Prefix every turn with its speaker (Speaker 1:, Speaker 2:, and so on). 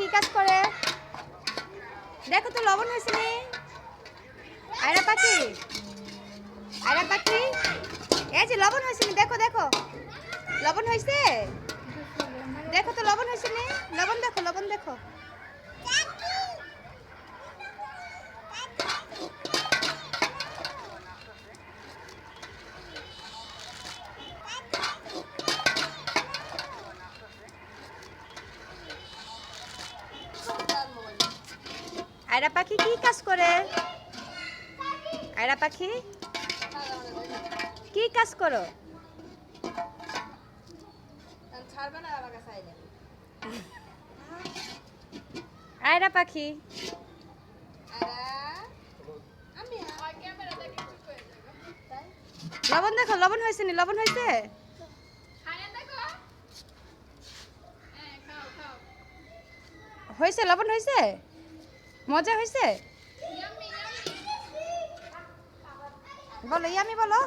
Speaker 1: কি কাজ করে? দেখো তো লবণ হয়েছে নি? আয়রা পাখি, আয়রা পাখি, এই যে লবণ হয়েছে নি, দেখো দেখো লবণ হয়েছে, দেখো তো লবণ হয়েছে নি, লবণ দেখো, লবণ দেখো। আয়রা পাখি কি কাজ করে? আয়রা পাখি কি কাজ করো? আয়রা পাখি লবণ দেখো, লবণ হয়েছে নি, লবণ হয়েছে, হয়েছে লবণ হয়েছে, মজা হয়েছে, বলো ইয়ামি বলো।